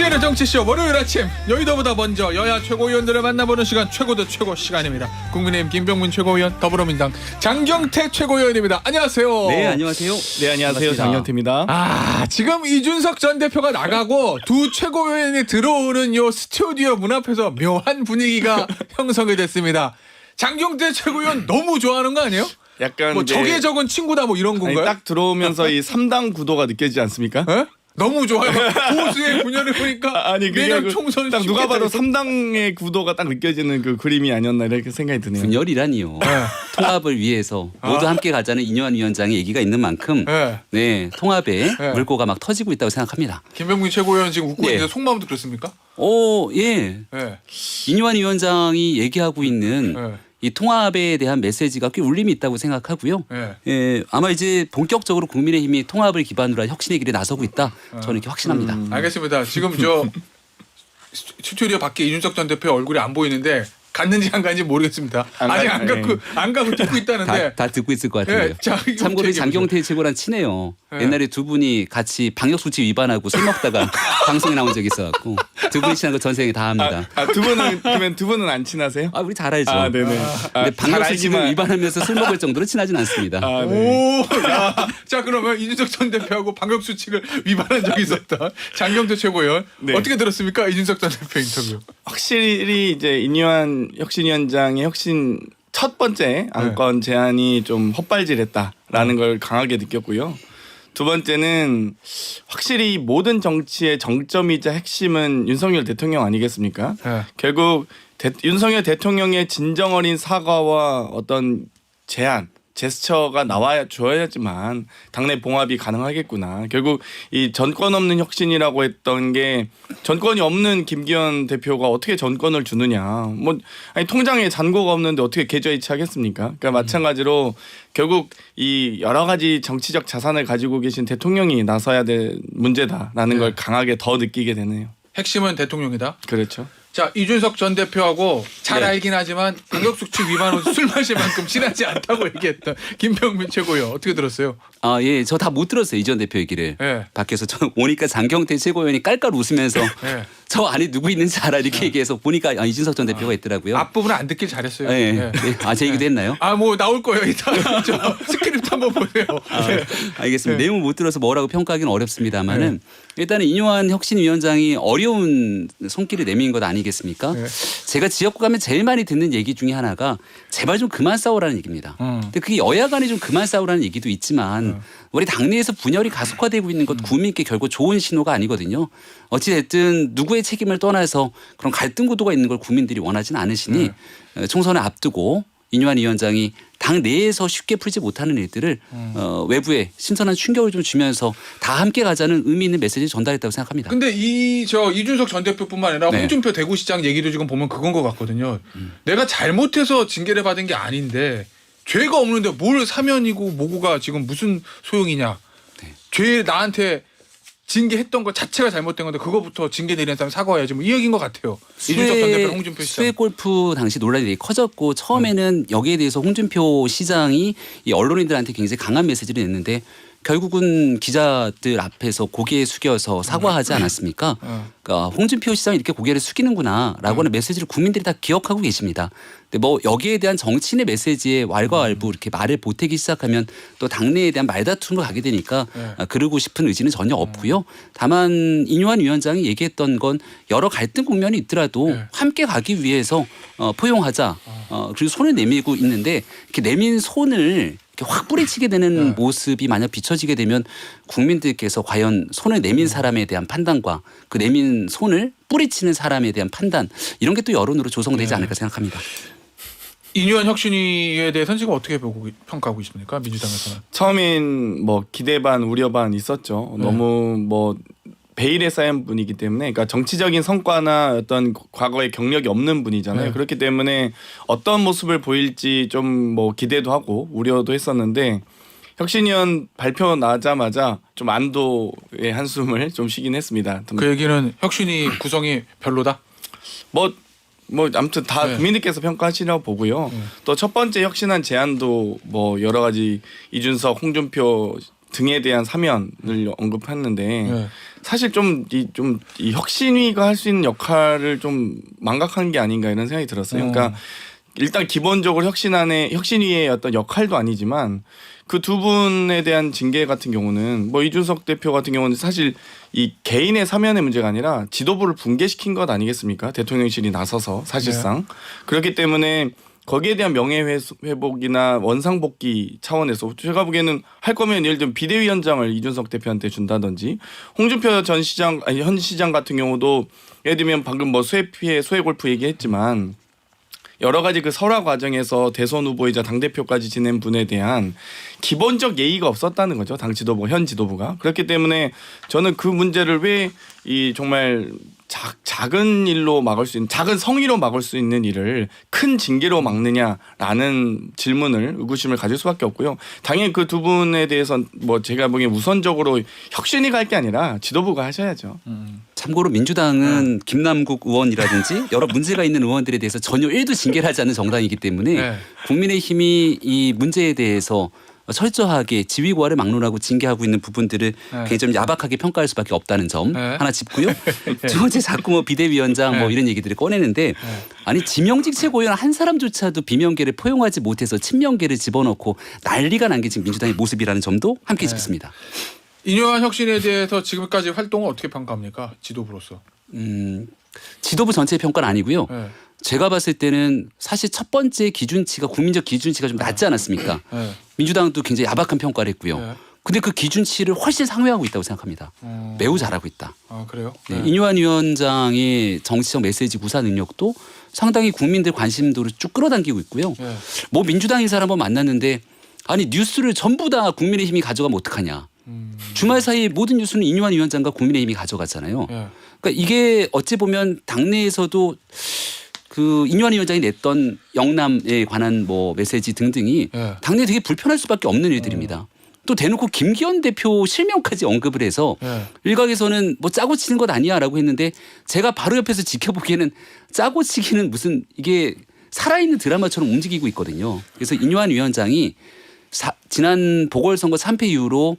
이시은의 정치쇼 월요일 아침 여의도보다 먼저 여야 최고위원들을 만나보는 시간 최고도 최고 시간입니다. 국민의힘 김병문 최고위원, 더불어민주당 장경태 최고위원입니다. 안녕하세요. 네, 안녕하세요. 네, 안녕하세요. 장경태입니다. 지금 이준석 전 대표가 나가고 두 최고위원이 들어오는 요 스튜디오 문 앞에서 묘한 분위기가 형성이 됐습니다. 장경태 최고위원 너무 좋아하는 거 아니에요? 약간 뭐 적에 적은 친구다 뭐 이런 건가요? 딱 들어오면서 이 3당 구도가 느껴지지 않습니까? 에? 너무 좋아요. 보수의 분열을 보니까 내년 총선 딱 누가 봐도 쉽겠다. 3당의 구도가 딱 느껴지는 그 그림이 아니었나 이렇게 생각이 드네요. 분열이라니요. 통합을 위해서 모두 함께 가자는 이뇨한 위원장의 얘기가 있는 만큼 네, 통합에 물꼬가 막 터지고 있다고 생각합니다. 김병민 최고위원 지금 웃고 예. 있는데 속마음도 그렇습니까? 예. 네. 이뇨한 위원장이 얘기하고 있는 네. 이 통합에 대한 메시지가 꽤 울림이 있다고 생각하고요. 네. 예, 아마 이제 본격적으로 국민의힘이 통합을 기반으로 한 혁신의 길에 나서고 있다. 저는 이렇게 확신합니다. 알겠습니다. 지금 저 스튜디오 밖에 이준석 전 대표 얼굴이 안 보이는데 갔는지 안 갔는지 모르겠습니다. 아직 안 가고 듣고 있다는데. 다 듣고 있을 것 같은데요. 네, 자, 이거 참고로 어떻게 장경태 최고랑 친해요. 네. 옛날에 두 분이 같이 방역수칙 위반하고 술 먹다가 방송에 나온 적이 있어갖고 두 분이 친한 거 전생에 다 합니다. 두 분은 그러면 두 분은 안 친하세요? 우리 잘 알죠. 네네. 근데 방역수칙을 위반하면서 술 먹을 정도로 친하진 않습니다. 오, 야. 자 그러면 이준석 전 대표하고 방역 수칙을 위반한 적이 있었다. 장경태 최고위원 네. 어떻게 들었습니까? 이준석 전 대표 인터뷰. 확실히 이제 이뇨한 혁신위원장의 첫 번째 안건 제안이 좀 헛발질했다라는 걸 강하게 느꼈고요. 두 번째는 확실히 모든 정치의 정점이자 핵심은 윤석열 대통령 아니겠습니까? 네. 결국 윤석열 대통령의 진정 어린 사과와 어떤 제안, 제스처가 나와야 줘야지만 당내 봉합이 가능하겠구나. 결국 이 전권 없는 혁신이라고 했던 게 전권이 없는 김기현 대표가 어떻게 전권을 주느냐. 뭐 아니 통장에 잔고가 없는데 어떻게 계좌이체하겠습니까? 그러니까 마찬가지로 결국 이 여러 가지 정치적 자산을 가지고 계신 대통령이 나서야 될 문제다라는 걸 강하게 더 느끼게 되네요. 핵심은 대통령이다. 그렇죠. 자 이준석 전 대표하고 잘 네. 알긴 하지만 방역수칙 위반으로 술 마실 만큼 친하지 않다고 얘기했던 김병민 최고위원 어떻게 들었어요? 예, 저 다 못 들었어요. 이 전 대표 얘기를. 네. 밖에서 저 오니까 장경태 최고위원이 깔깔 웃으면서 네. 저 안에 누구 있는지 알아 이렇게 얘기해서 보니까 이준석 전 대표가 있더라고요. 앞부분은 안 듣길 잘했어요. 네. 네. 네. 제 얘기도 했나요? 뭐 나올 거예요. 이따 저 스크립트 한번 보세요. 네. 알겠습니다. 내용을 못 들어서 뭐라고 평가하기는 어렵습니다만은 일단은 이뇨한 혁신위원장이 어려운 손길을 내민 것 아니겠습니까? 네. 제가 지역구 가면 제일 많이 듣는 얘기 중에 하나가 제발 좀 그만 싸우라는 얘기입니다. 근데 그게 여야 간에 좀 그만 싸우라는 얘기도 있지만 우리 당내에서 분열이 가속화되고 있는 것 국민께 결국 좋은 신호가 아니거든요. 어찌됐든 누구의 책임을 떠나서 그런 갈등 구도가 있는 걸 국민들이 원하지는 않으시니 총선을 앞두고 이뇨한 위원장이 당 내에서 쉽게 풀지 못하는 일들을 외부에 신선한 충격을 좀 주면서 다 함께 가자는 의미 있는 메시지를 전달했다고 생각합니다. 근데 이준석 전 대표뿐만 아니라 네. 홍준표 대구시장 얘기도 지금 보면 그건 것 같거든요. 내가 잘못해서 징계를 받은 게 아닌데 죄가 없는데 뭘 사면이고 뭐고가 지금 무슨 소용이냐. 네. 죄 나한테 징계했던 것 자체가 잘못된 건데 그거부터 징계 내리는 사람 사과해야지 뭐 이 얘기인 것 같아요. 이준석 전 대표 홍준표 시장. 수해 골프 당시 논란이 되게 커졌고 처음에는 여기에 대해서 홍준표 시장이 이 언론인들한테 굉장히 강한 메시지를 냈는데 결국은 기자들 앞에서 고개 숙여서 사과하지 않았습니까? 그러니까 홍준표 시장이 이렇게 고개를 숙이는구나라고 하는 메시지를 국민들이 다 기억하고 계십니다. 근데 뭐 여기에 대한 정치인의 메시지에 왈가왈부 이렇게 말을 보태기 시작하면 또 당내에 대한 말다툼으로 가게 되니까 그러고 싶은 의지는 전혀 없고요. 다만 이뇨한 위원장이 얘기했던 건 여러 갈등 국면이 있더라도 함께 가기 위해서 포용하자. 그리고 손을 내밀고 있는데 이렇게 내민 손을 이렇게 확 뿌리치게 되는 모습이 만약 비춰지게 되면 국민들께서 과연 손을 내민 사람에 대한 판단과 그 내민 손을 뿌리치는 사람에 대한 판단 이런 게 또 여론으로 조성되지 않을까 생각합니다. 이뇨한 혁신위에 대해서는 지금 어떻게 평가하고 있습니까? 민주당에서는. 처음엔 뭐 기대 반 우려 반 있었죠. 너무 뭐 베일에 쌓인 분이기 때문에 그러니까 정치적인 성과나 어떤 과거의 경력이 없는 분이잖아요. 그렇기 때문에 어떤 모습을 보일지 좀 뭐 기대도 하고 우려도 했었는데 혁신위원 발표 나자마자 좀 안도의 한숨을 좀 쉬긴 했습니다. 그 얘기는 혁신위 구성이 별로다? 뭐 아무튼 다 국민들께서 평가하시라고 보고요. 또 첫 번째 혁신안 제안도 뭐 여러 가지 이준석, 홍준표 등에 대한 사면을 언급했는데 사실 좀 이 혁신위가 할 수 있는 역할을 좀 망각한 게 아닌가 이런 생각이 들었어요. 그러니까 일단 기본적으로 혁신위의 어떤 역할도 아니지만 그 두 분에 대한 징계 같은 경우는 뭐 이준석 대표 같은 경우는 사실 이 개인의 사면의 문제가 아니라 지도부를 붕괴시킨 것 아니겠습니까? 대통령실이 나서서 사실상 그렇기 때문에 거기에 대한 명예회복이나 원상복귀 차원에서 제가 보기에는 할 거면 예를 들면 비대위원장을 이준석 대표한테 준다든지 홍준표 전 시장 아니 현 시장 같은 경우도 예를 들면 방금 뭐 수해피해 수해골프 얘기했지만 여러 가지 그 설화 과정에서 대선 후보이자 당대표까지 지낸 분에 대한 기본적 예의가 없었다는 거죠. 당 지도부, 현 지도부가. 그렇기 때문에 저는 그 문제를 왜 이 정말 작은 일로 막을 수 있는 작은 성의로 막을 수 있는 일을 큰 징계로 막느냐라는 질문을 의구심을 가질 수밖에 없고요. 당연히 그 두 분에 대해서는 뭐 제가 보기엔 우선적으로 혁신이 갈 게 아니라 지도부가 하셔야죠. 참고로 민주당은 김남국 의원이라든지 여러 문제가 있는 의원들에 대해서 전혀 1도 징계를 하지 않는 정당이기 때문에 네. 국민의힘이 이 문제에 대해서 철저하게 지위고하를 막론하고 징계하고 있는 부분들을 굉장히 좀 야박하게 평가할 수밖에 없다는 점 네. 하나 짚고요. 두 번째 자꾸 뭐 비대위원장 뭐 이런 얘기들을 꺼내는데 아니 지명직 최고위원 한 사람조차도 비명계를 포용하지 못해서 친명계를 집어넣고 난리가 난 게 지금 민주당의 모습이라는 점도 함께 짚습니다. 인요한 혁신에 대해서 지금까지 활동을 어떻게 평가합니까? 지도부로서. 지도부 전체의 평가는 아니고요. 네. 제가 봤을 때는 사실 첫 번째 기준치가 국민적 기준치가 좀 낮지 않았습니까? 네. 민주당도 굉장히 야박한 평가를 했고요. 네. 근데 그 기준치를 훨씬 상회하고 있다고 생각합니다. 매우 잘하고 있다. 아 그래요? 네. 인요한 위원장의 정치적 메시지 구사 능력도 상당히 국민들 관심도를 쭉 끌어당기고 있고요. 네. 뭐 민주당 인사를 한번 만났는데 아니 뉴스를 전부 다 국민의힘이 가져가면 어떡하냐. 주말 사이 모든 뉴스는 인요한 위원장과 국민의힘이 가져갔잖아요. 네. 그러니까 이게 어찌 보면 당내에서도 그 인요한 위원장이 냈던 영남에 관한 뭐 메시지 등등이 네. 당내에 되게 불편할 수밖에 없는 일들입니다. 또 대놓고 김기현 대표 실명까지 언급을 해서 네. 일각에서는 뭐 짜고 치는 것 아니야라고 했는데 제가 바로 옆에서 지켜보기에는 짜고 치기는 무슨 이게 살아있는 드라마처럼 움직이고 있거든요. 그래서 인요한 위원장이 지난 보궐선거 3패 이후로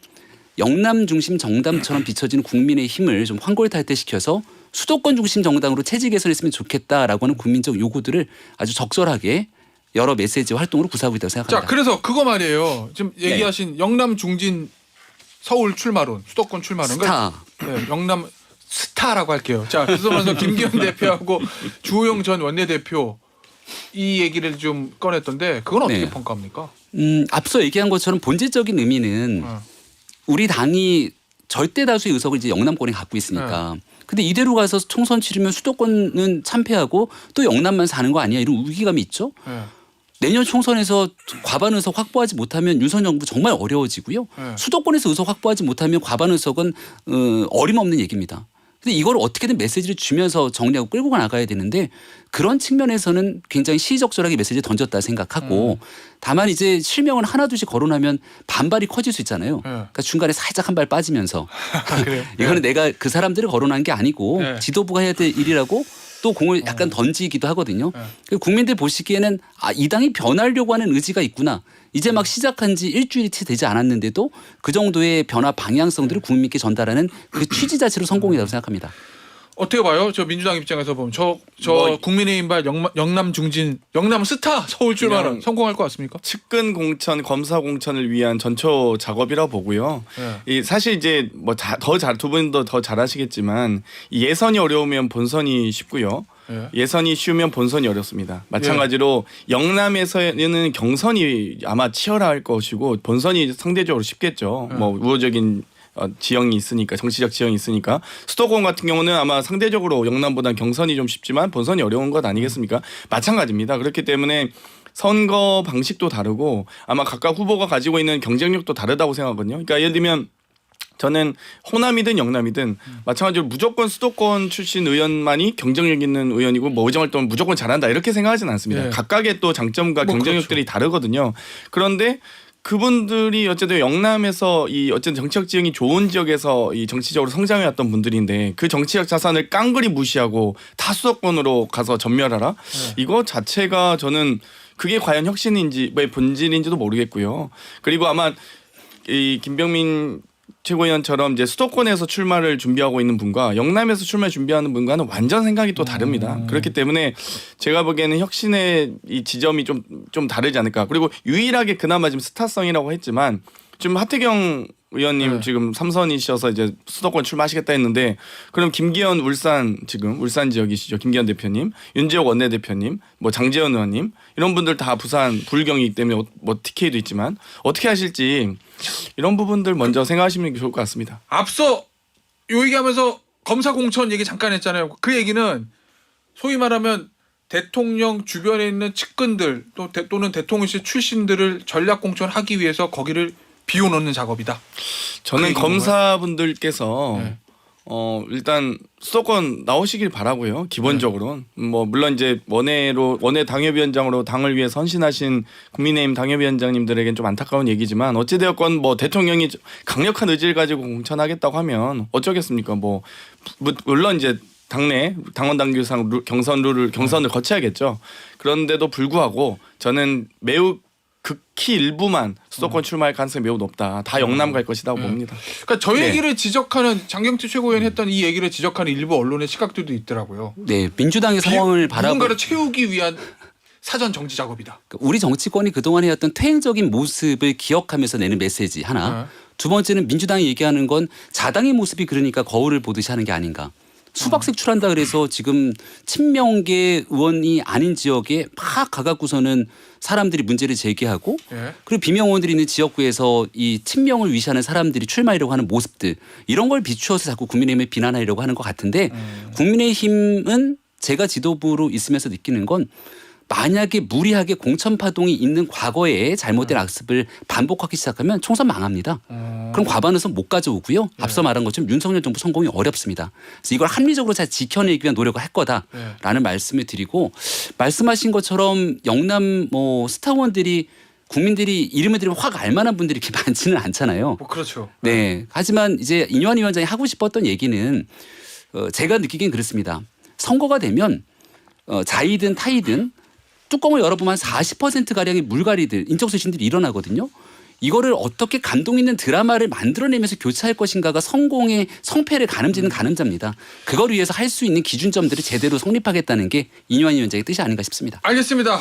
영남 중심 정당처럼 비춰지는 국민의 힘을 좀 환골탈퇴시켜서 수도권 중심 정당으로 체질 개선했으면 좋겠다라고 하는 국민적 요구들을 아주 적절하게 여러 메시지 활동으로 구사하고 있다고 생각합니다. 자 그래서 그거 말이에요. 지금 얘기하신 영남 중진 서울 출마론, 수도권 출마론. 스타. 네, 영남 스타라고 할게요. 자 그래서 먼저 김기현 대표하고 주호영 전 원내대표 이 얘기를 좀 꺼냈던데 그건 어떻게 네. 평가합니까? 앞서 얘기한 것처럼 본질적인 의미는 우리 당이 절대 다수의 의석을 이제 영남권에 갖고 있으니까. 근데 이대로 가서 총선 치르면 수도권은 참패하고 또 영남만 사는 거 아니야 이런 위기감이 있죠. 네. 내년 총선에서 과반 의석 확보하지 못하면 윤석열 정부 정말 어려워지고요. 네. 수도권에서 의석 확보하지 못하면 과반 의석은 어림없는 얘기입니다. 근데 이걸 어떻게든 메시지를 주면서 정리하고 끌고 나가야 되는데 그런 측면에서는 굉장히 시의적절하게 메시지를 던졌다 생각하고 다만 이제 실명을 하나둘씩 거론하면 반발이 커질 수 있잖아요. 그러니까 중간에 살짝 한 발 빠지면서 그래요? 이거는 내가 그 사람들을 거론한 게 아니고 네. 지도부가 해야 될 일이라고 또 공을 약간 던지기도 하거든요. 그리고 국민들 보시기에는 이 당이 변하려고 하는 의지가 있구나. 이제 막 시작한 지 일주일이 채 되지 않았는데도 그 정도의 변화 방향성들을 국민께 전달하는 그 취지 자체로 성공이라고 생각합니다. 어떻게 봐요? 저 민주당 입장에서 보면 저 뭐 국민의힘발 영남 중진 영남 스타 서울 출마는 그냥 성공할 것 같습니까? 측근 공천, 검사 공천을 위한 전초 작업이라고 보고요. 네. 이 사실 이제 뭐 두 분도 더 잘하시겠지만 이 예선이 어려우면 본선이 쉽고요. 네. 예선이 쉬우면 본선이 어렵습니다. 마찬가지로 영남에서는 경선이 아마 치열할 것이고 본선이 상대적으로 쉽겠죠. 뭐 우호적인 지형이 있으니까 정치적 지형이 있으니까 수도권 같은 경우는 아마 상대적으로 영남보다는 경선이 좀 쉽지만 본선이 어려운 것 아니겠습니까? 마찬가지입니다. 그렇기 때문에 선거 방식도 다르고 아마 각각 후보가 가지고 있는 경쟁력도 다르다고 생각하거든요. 그러니까 예를 들면 저는 호남이든 영남이든 마찬가지로 무조건 수도권 출신 의원만이 경쟁력 있는 의원이고 뭐 의정활동을 무조건 잘한다 이렇게 생각하지는 않습니다. 네. 각각의 또 장점과 뭐 경쟁력들이 다르거든요. 그런데 그분들이 어쨌든 영남에서 이 어쨌든 정치적 지형이 좋은 지역에서 이 정치적으로 성장해 왔던 분들인데 그 정치적 자산을 깡그리 무시하고 타 수도권으로 가서 전멸하라. 이거 자체가 저는 그게 과연 혁신인지 왜 본질인지도 모르겠고요. 그리고 아마 이 김병민 최고위원처럼 이제 수도권에서 출마를 준비하고 있는 분과 영남에서 출마 준비하는 분과는 완전 생각이 또 다릅니다. 그렇기 때문에 제가 보기에는 혁신의 이 지점이 좀 다르지 않을까. 그리고 유일하게 그나마 지금 스타성이라고 했지만 지금 하태경 의원님 네. 지금 3선이셔서 이제 수도권 출마하시겠다 했는데 그럼 김기현 울산 지역이시죠. 김기현 대표님, 윤지혁 원내대표님, 뭐 장재현 의원님 이런 분들 다 부산 불경이기 때문에 뭐 TK도 있지만 어떻게 하실지 이런 부분들 먼저 생각하시는 게 좋을 것 같습니다. 앞서 요 얘기하면서 검사 공천 얘기 잠깐 했잖아요. 그 얘기는 소위 말하면 대통령 주변에 있는 측근들 또는 대통령실 출신들을 전략 공천하기 위해서 거기를 비워놓는 작업이다. 저는 그 검사분들께서 네. 일단 수도권 나오시길 바라고요. 기본적으로 뭐 물론 이제 원내 당협위원장으로 당을 위해 선신하신 국민의힘 당협위원장님들에겐 좀 안타까운 얘기지만 어찌되었건 뭐 대통령이 강력한 의지를 가지고 공천하겠다고 하면 어쩌겠습니까? 뭐 물론 이제 당내 당원 당규상 경선을 거쳐야겠죠. 그런데도 불구하고 저는 매우 극히 일부만 수도권 출마할 가능성이 매우 높다. 다 영남 갈 것이라고 봅니다. 그러니까 저 네. 얘기를 지적하는 장경태 최고위원이 했던 이 얘기를 지적하는 일부 언론의 시각들도 있더라고요. 네, 민주당의 상황을 바라보 누군가를 채우기 위한 사전 정치 작업이다. 우리 정치권이 그동안 해왔던 퇴행적인 모습을 기억하면서 내는 메시지 하나. 두 번째는 민주당이 얘기하는 건 자당의 모습이 그러니까 거울을 보듯이 하는 게 아닌가. 수박색출한다 그래서 지금 친명계 의원이 아닌 지역에 막 가갖고서는 사람들이 문제를 제기하고 예. 그리고 비명 의원들이 있는 지역구에서 이 친명을 위시하는 사람들이 출마하려고 하는 모습들 이런 걸 비추어서 자꾸 국민의힘을 비난하려고 하는 것 같은데 국민의힘은 제가 지도부로 있으면서 느끼는 건 만약에 무리하게 공천 파동이 있는 과거에 잘못된 악습을 반복하기 시작하면 총선 망합니다. 그럼 과반에서 못 가져오고요. 앞서 말한 것처럼 윤석열 정부 성공이 어렵습니다. 그래서 이걸 합리적으로 잘 지켜내기 위한 노력을 할 거다라는 말씀을 드리고 말씀하신 것처럼 영남 뭐 스타원들이 국민들이 이름을 들으면 확 알만한 분들이 이렇게 많지는 않잖아요. 뭐 그렇죠. 네. 하지만 이제 인유한 위원장이 하고 싶었던 얘기는 제가 느끼기엔 그렇습니다. 선거가 되면 자이든 타이든 뚜껑을 열어보면 한 40%가량의 물갈이들 인적쇄신들이 일어나거든요. 이거를 어떻게 감동 있는 드라마를 만들어내면서 교체할 것인가가 성공의 성패를 가늠짓는 가늠자입니다. 그걸 위해서 할 수 있는 기준점들을 제대로 성립하겠다는 게 인유한 위원장의 뜻이 아닌가 싶습니다. 알겠습니다.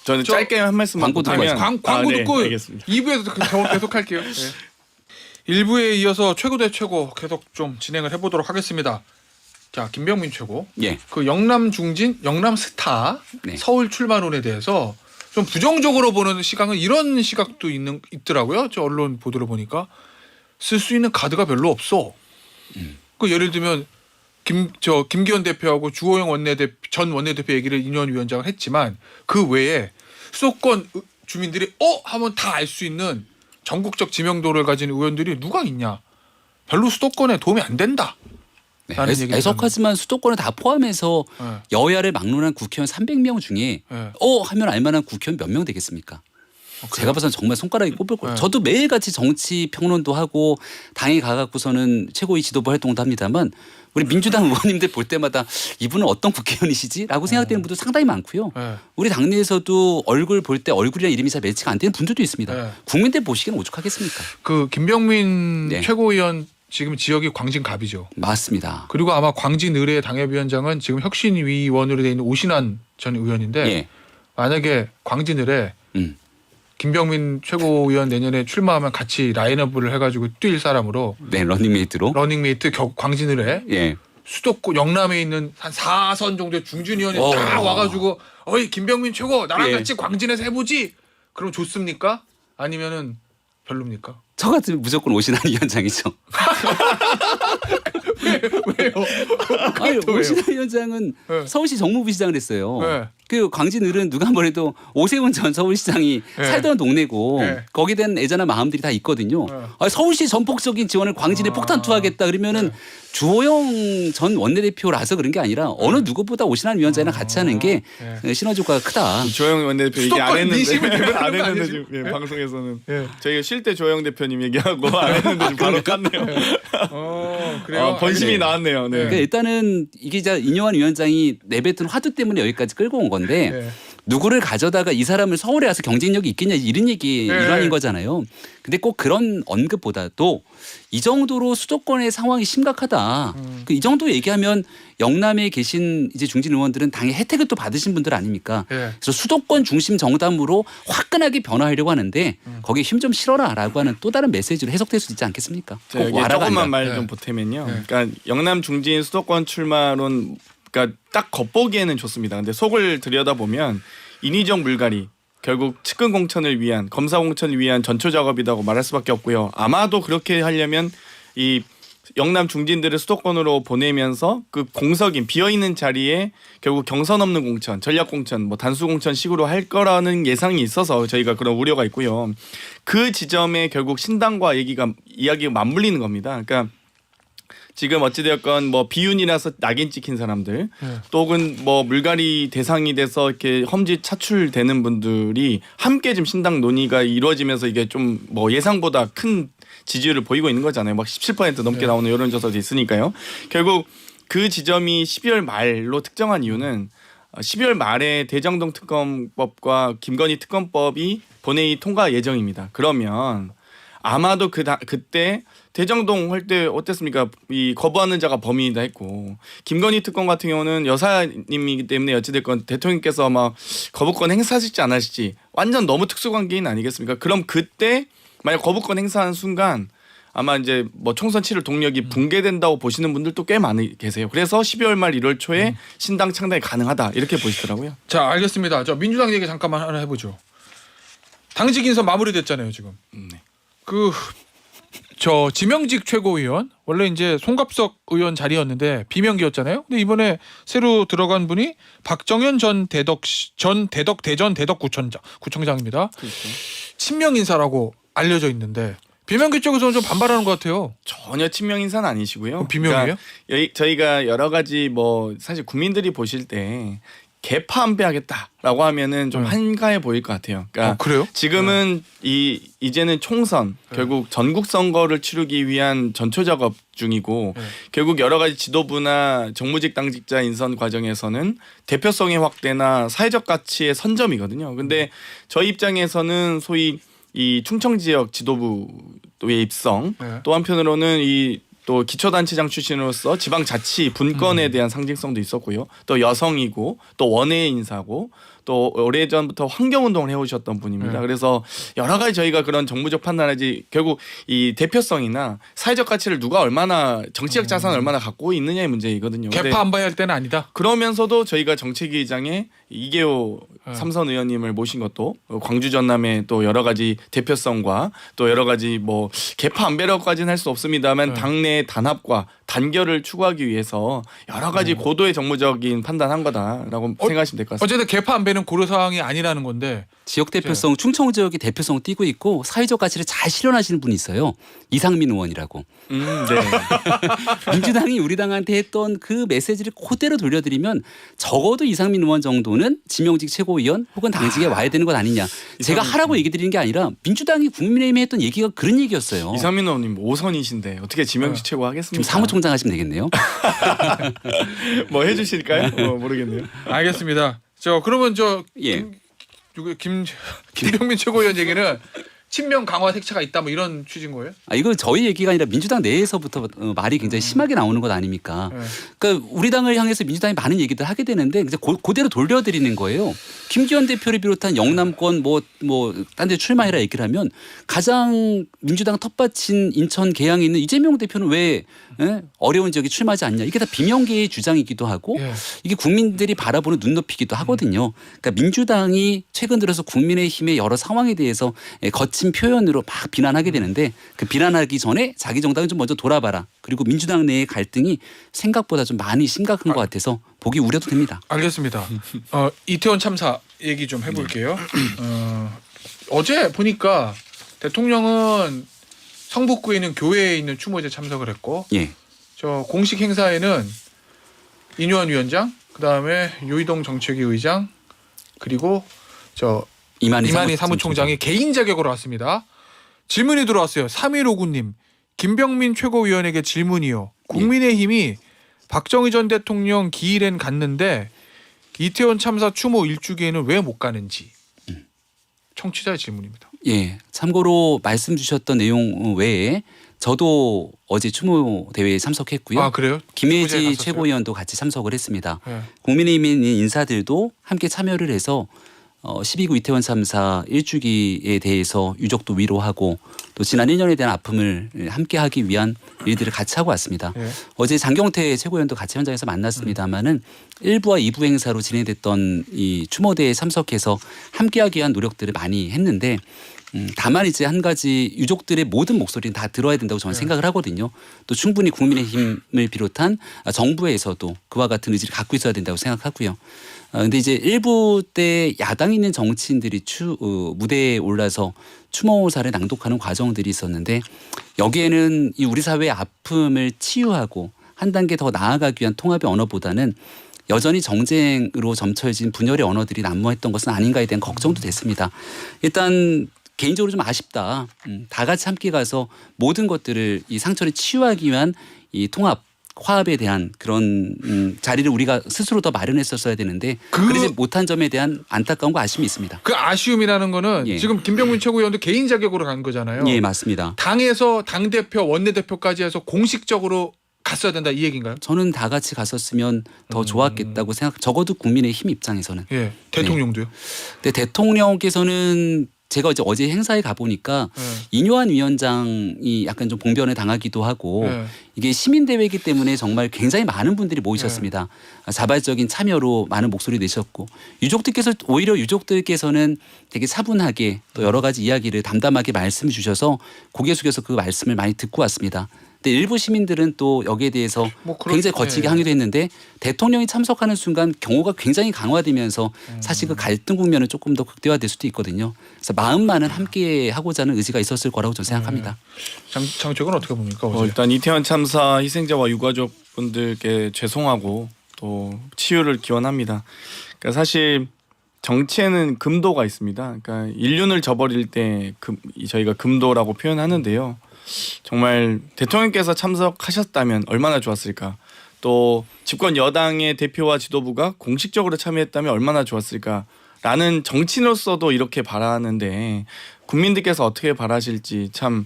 저는 짧게 한 말씀만 광고 듣고 하면 광고 네, 듣고 알겠습니다. 2부에서 계속 할게요. 네. 1부에 이어서 최고 대 최고 계속 좀 진행을 해보도록 하겠습니다. 자, 김병민 최고. 예. 그 영남 중진, 영남 스타 네. 서울 출마론에 대해서 좀 부정적으로 보는 시각은 이런 시각도 있더라고요. 저 언론 보도를 보니까 쓸 수 있는 카드가 별로 없어. 그 예를 들면 김기현 대표하고 주호영 전 원내대표 얘기를 인유한 위원장은 했지만 그 외에 수도권 주민들이 하면 다 알 수 있는 전국적 지명도를 가진 의원들이 누가 있냐. 별로 수도권에 도움이 안 된다. 네. 라는 얘기를 애석하지만 수도권을 다 포함해서 네. 여야를 막론한 국회의원 300명 중에 네. 하면 알만한 국회의원 몇 명 되겠습니까? 제가 봐서는 정말 손가락이 꼽을 거예요. 네. 저도 매일같이 정치 평론도 하고 당에 가갖고서는 최고위 지도부 활동도 합니다만 우리 민주당 의원님들 볼 때마다 이분은 어떤 국회의원이시지? 라고 생각되는 분도 상당히 많고요. 네. 우리 당내에서도 얼굴 볼 때 얼굴이랑 이름이 잘 매치가 안 되는 분들도 있습니다. 네. 국민들 보시기에는 오죽하겠습니까? 그 김병민 네. 최고위원 지금 지역이 광진갑이죠. 맞습니다. 그리고 아마 광진 의뢰 당협위원장은 지금 혁신위원으로 돼 있는 오신환 전 의원인데 예. 만약에 광진 의뢰 김병민 최고위원 내년에 출마하면 같이 라인업을 해가지고 뛸 사람으로 네, 러닝메이트로. 러닝메이트 광진 의뢰 예. 수도권 영남에 있는 한 4선 정도의 중진 의원이 오. 다 와가지고 어이 김병민 최고 나랑 예. 같이 광진에서 해보지. 그럼 좋습니까? 아니면은 별로입니까? 저 같으면 무조건 오신환 위원장이죠. 왜요? 아니, 왜요? 오신환 위원장은 네. 서울시 정무부시장을 했어요. 네. 그 광진을은 누가 뭐래도 오세훈 전 서울시장이 네. 살던 동네고 네. 거기에 대한 애잔한 마음들이 다 있거든요. 네. 아니, 서울시 전폭적인 지원을 광진에 폭탄 투하하겠다 그러면은 주호영 전 원내대표라서 그런 게 아니라 어느 누구보다 오신환 위원장이랑 같이 하는 게 네. 시너지 효과가 크다. 조영 원내대표 얘기 안 수도권 했는데 민심을 대변하는 안 거 했는데 아니에요, 지금 지금? 네? 방송에서는 예. 저희가 쉴 때 조영 대표님 얘기하고 안 했는데 지금 바로 깠네요. 그래요. 번심이 네. 나왔네요. 네. 그러니까 일단은 이게 이제 인효한 위원장이 내뱉은 화두 때문에 여기까지 끌고 온 건데 네. 누구를 가져다가 이 사람을 서울에 와서 경쟁력이 있겠냐 이런 얘기 네. 일환인 거잖아요. 근데 꼭 그런 언급보다도 이 정도로 수도권의 상황이 심각하다. 이 정도 얘기하면 영남에 계신 이제 중진 의원들은 당의 혜택을 또 받으신 분들 아닙니까? 예. 그래서 수도권 중심 정담으로 화끈하게 변화하려고 하는데 거기에 힘 좀 실어라라고 하는 또 다른 메시지로 해석될 수 있지 않겠습니까? 제가 꼭 여기 와라가 아니라. 조금만 말 좀 네. 보태면요. 네. 그러니까 영남 중진 수도권 출마론 그러니까 딱 겉보기에는 좋습니다. 근데 속을 들여다보면 인위적 물갈이 결국 측근 공천을 위한 검사 공천을 위한 전초 작업이라고 말할 수밖에 없고요. 아마도 그렇게 하려면 이 영남 중진들을 수도권으로 보내면서 그 공석인 비어 있는 자리에 결국 경선 없는 공천, 전략 공천, 뭐 단수 공천식으로 할 거라는 예상이 있어서 저희가 그런 우려가 있고요. 그 지점에 결국 신당과 이야기가 맞물리는 겁니다. 그러니까 지금 어찌되었건 뭐 비윤이라서 낙인 찍힌 사람들 또 혹은 뭐 물갈이 대상이 돼서 이렇게 험지 차출되는 분들이 함께 지금 신당 논의가 이루어지면서 이게 좀 뭐 예상보다 큰 지지율을 보이고 있는 거잖아요. 막 17% 넘게 나오는 여론조사도 있으니까요. 결국 그 지점이 12월 말로 특정한 이유는 12월 말에 대장동 특검법과 김건희 특검법이 본회의 통과 예정입니다. 그러면 아마도 그때 대장동 할 때 어땠습니까? 이 거부하는 자가 범인이다 했고 김건희 특검 같은 경우는 여사님이기 때문에 어찌됐건 대통령께서 막 거부권 행사하실지 안 하실지 완전 너무 특수관계인 아니겠습니까? 그럼 그때 만약 거부권 행사하는 순간 아마 이제 뭐 총선 치를 동력이 붕괴된다고 보시는 분들도 꽤 많이 계세요. 그래서 12월 말 1월 초에 신당 창당이 가능하다 이렇게 보시더라고요. 자, 알겠습니다. 저 민주당 얘기 잠깐만 하나 해보죠. 당직 인선 마무리됐잖아요 지금. 네. 저 지명직 최고위원 원래 이제 송갑석 의원 자리였는데 비명기였잖아요. 근데 이번에 새로 들어간 분이 박정현 전 대덕 대전 대덕구청장입니다. 그렇죠. 친명 인사라고 알려져 있는데 비명기 쪽에서는 좀 반발하는 것 같아요. 전혀 친명 인사는 아니시고요. 비명이에요? 그러니까 저희가 여러 가지 뭐 사실 국민들이 보실 때 개파 안배하겠다라고 하면은 좀 한가해 보일 것 같아요. 그러니까 그래요? 지금은 이제는 총선 결국 전국 선거를 치르기 위한 전초 작업 중이고 결국 여러 가지 지도부나 정무직 당직자 인선 과정에서는 대표성의 확대나 사회적 가치의 선점이거든요. 근데 저희 입장에서는 소위 이 충청 지역 지도부의 입성 또 한편으로는 또 기초단체장 출신으로서 지방자치 분권에 대한 상징성도 있었고요. 또 여성이고 또 원외 인사고 또 오래전부터 환경운동을 해오셨던 분입니다. 그래서 여러 가지 저희가 그런 정무적 판단하지 결국 이 대표성이나 사회적 가치를 누가 얼마나 정치적 자산을 얼마나 갖고 있느냐의 문제이거든요. 근데 개파 안배할 때는 아니다. 그러면서도 저희가 정책위의장에 이계호 삼선 의원님을 모신 것도 광주 전남의 또 여러 가지 대표성과 또 여러 가지 뭐 개파 안배라고까지는 할 수 없습니다만 당내 단합과 단결을 추구하기 위해서 여러 가지 고도의 정무적인 판단한 거다라고 생각하시면 될 것 같습니다. 어쨌든 개파 안배는 고려사항이 아니라는 건데 지역 대표성, 충청 지역의 대표성을 띠고 있고 사회적 가치를 잘 실현하시는 분이 있어요. 이상민 의원이라고. 네. 민주당이 우리 당한테 했던 그 메시지를 그대로 돌려드리면 적어도 이상민 의원 정도는 지명직 최고위원 혹은 당직에 와야 되는 것 아니냐. 제가 하라고 얘기 드리는 게 아니라 민주당이 국민의힘에 했던 얘기가 그런 얘기였어요. 이상민 의원님 5선이신데 어떻게 지명직 최고 지금 하겠습니까? 사무총장 하시면 되겠네요. 뭐 해주실까요? 모르겠네요. 알겠습니다. 저 그러면 예. 김병민 최고위원 얘기는 친명 강화 색채가 있다 뭐 이런 취지인 거예요? 이거 저희 얘기가 아니라 민주당 내에서부터 말이 굉장히 심하게 나오는 것 아닙니까? 그러니까 우리 당을 향해서 민주당이 많은 얘기들 하게 되는데 이제 그대로 돌려드리는 거예요. 김기현 대표를 비롯한 영남권 딴 데 출마해라 얘기를 하면 가장 민주당 텃밭인 인천 계양에 있는 이재명 대표는 왜 어려운 지역에 출마하지 않냐. 이게 다 비명계의 주장이기도 하고 이게 국민들이 바라보는 눈높이기도 하거든요. 그러니까 민주당이 최근 들어서 국민의힘의 여러 상황에 대해서 거친 표현으로 막 비난하게 되는데 그 비난하기 전에 자기 정당은 좀 먼저 돌아봐라. 그리고 민주당 내의 갈등이 생각보다 좀 많이 심각한 것 같아서 보기 우려도 됩니다. 알겠습니다. 이태원 참사 얘기 좀 해볼게요. 어제 보니까 대통령은 성북구에 있는 교회에 있는 추모제 참석을 했고 예. 저 공식 행사에는 인유한 위원장, 그다음에 유이동 정책위 의장, 그리고 저 이만희 사무총장이 개인 자격으로 왔습니다. 질문이 들어왔어요. 3159님. 김병민 최고위원에게 질문이요. 국민의힘이 박정희 전 대통령 기일엔 갔는데 이태원 참사 추모 일주기에는 왜 못 가는지 청취자의 질문입니다. 예, 참고로 말씀 주셨던 내용 외에 저도 어제 추모 대회에 참석했고요. 아 그래요? 김혜지 후보자에 갔었어요? 최고위원도 같이 참석을 했습니다. 네. 국민의힘 인사들도 함께 참여를 해서 12구 이태원 참사 일주기에 대해서 유족도 위로하고 또 지난 1년에 대한 아픔을 함께하기 위한 일들을 같이 하고 왔습니다. 네. 어제 장경태 최고위원도 같이 현장에서 만났습니다마는 1부와 2부 행사로 진행됐던 이 추모대에 참석해서 함께하기 위한 노력들을 많이 했는데 다만 이제 한 가지 유족들의 모든 목소리는 다 들어야 된다고 저는 생각을 하거든요. 또 충분히 국민의힘을 비롯한 정부에서도 그와 같은 의지를 갖고 있어야 된다고 생각하고요. 근데 이제 일부 때 야당에 있는 정치인들이 무대에 올라서 추모사를 낭독하는 과정들이 있었는데 여기에는 이 우리 사회의 아픔을 치유하고 한 단계 더 나아가기 위한 통합의 언어보다는 여전히 정쟁으로 점철진 분열의 언어들이 난무했던 것은 아닌가에 대한 걱정도 됐습니다. 일단 개인적으로 좀 아쉽다. 다 같이 함께 가서 모든 것들을 이 상처를 치유하기 위한 이 통합 화합에 대한 그런 자리를 우리가 스스로 더 마련했었어야 되는데 그러지 못한 점에 대한 안타까움과 아쉬움이 있습니다. 그 아쉬움이라는 거는 예. 지금 김병민 최고위원도 개인 자격으로 간 거잖아요. 예, 맞습니다. 당에서 당대표 원내대표까지 해서 공식적으로 갔어야 된다 이 얘기인가요? 저는 다 같이 갔었으면 더 좋았겠다고 생각. 적어도 국민의힘 입장에서는. 예. 대통령도요? 근데 대통령께서는 제가 어제 행사에 가보니까 네. 인요한 위원장이 약간 좀 봉변을 당하기도 하고 네. 이게 시민대회이기 때문에 정말 굉장히 많은 분들이 모이셨습니다. 자발적인 참여로 많은 목소리 내셨고 오히려 유족들께서는 되게 차분하게 또 여러 가지 이야기를 담담하게 말씀 주셔서 고개 숙여서 그 말씀을 많이 듣고 왔습니다. 근데 일부 시민들은 또 여기에 대해서 뭐 그런- 굉장히 거칠게 예. 항의도 했는데 대통령이 참석하는 순간 경호가 굉장히 강화되면서 사실 그 갈등 국면은 조금 더 극대화될 수도 있거든요. 그래서 마음만은 함께 하고자 하는 의지가 있었을 거라고 저는 생각합니다. 장쪽은 어떻게 봅니까? 어제? 일단 이태원 참사 희생자와 유가족분들께 죄송하고 또 치유를 기원합니다. 그러니까 사실 정치에는 금도가 있습니다. 그러니까 인륜을 저버릴 때 저희가 금도라고 표현하는데요. 정말 대통령께서 참석하셨다면 얼마나 좋았을까. 또 집권 여당의 대표와 지도부가 공식적으로 참여했다면 얼마나 좋았을까라는 정치인으로서도 이렇게 바라는데 국민들께서 어떻게 바라실지 참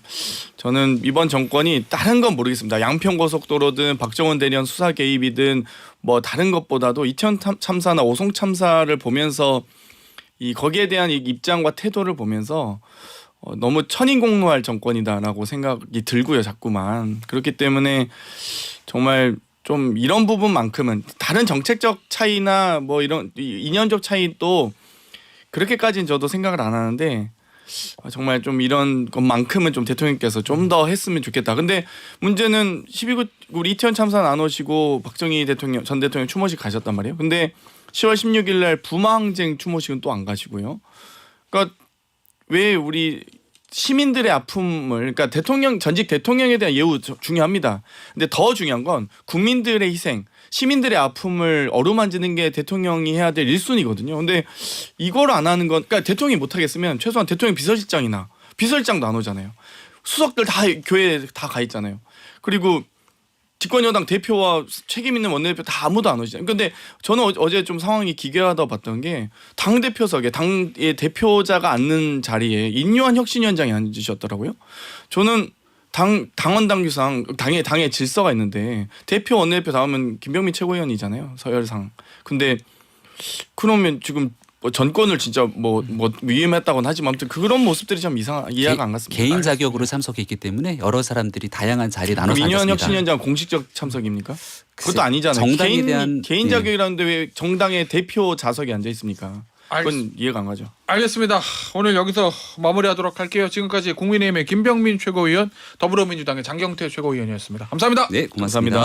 저는 이번 정권이 다른 건 모르겠습니다. 양평고속도로든 박정원 대련 수사 개입이든 뭐 다른 것보다도 이태원 참사나 오송 참사를 보면서 거기에 대한 입장과 태도를 보면서 너무 천인공노할 정권이다라고 생각이 들고요, 자꾸만. 그렇기 때문에 정말 좀 이런 부분만큼은 다른 정책적 차이나 뭐 이런 이념적 차이도 그렇게까지는 저도 생각을 안 하는데 정말 좀 이런 것만큼은 좀 대통령께서 좀 더 했으면 좋겠다. 근데 문제는 12구 우리 이태원 참사는 안 오시고 박정희 전 대통령 추모식 가셨단 말이에요. 근데 10월 16일 날 부마항쟁 추모식은 또 안 가시고요. 그러니까 왜 우리 시민들의 아픔을 그러니까 전직 대통령에 대한 예우 중요합니다. 근데 더 중요한 건 국민들의 희생, 시민들의 아픔을 어루만지는 게 대통령이 해야 될 1순위거든요. 근데 이걸 안 하는 건 그러니까 대통령이 못 하겠으면 최소한 대통령 비서실장이나 비서실장도 안 오잖아요. 수석들 다 교회에 다 가 있잖아요. 그리고 집권여당 대표와 책임 있는 원내대표 다 아무도 안 오시잖아요. 근데 저는 어제 좀 상황이 기괴하다고 봤던 게 당대표석에 당의 대표자가 앉는 자리에 인요한 혁신위원장이 앉으셨더라고요. 저는 당원 당규상 당의 질서가 있는데 대표 원내대표 다음은 김병민 최고위원이잖아요. 서열상. 근데 그러면 지금 전권을 진짜 뭐 위임했다고는 하지만 아무튼 그런 모습들이 참 이해가 안 갔습니다. 개인 자격으로 참석했기 때문에 여러 사람들이 다양한 자리에 나눠서 인요한 앉았습니다. 혁신위원장 공식적 참석입니까? 글쎄, 그것도 아니잖아요. 정당에 대한 개인 자격이라는데 왜 정당의 대표 좌석에 앉아 있습니까? 그건 알겠습니다. 이해가 안 가죠. 알겠습니다. 오늘 여기서 마무리하도록 할게요. 지금까지 국민의힘의 김병민 최고위원, 더불어민주당의 장경태 최고위원이었습니다. 감사합니다. 네, 고맙습니다.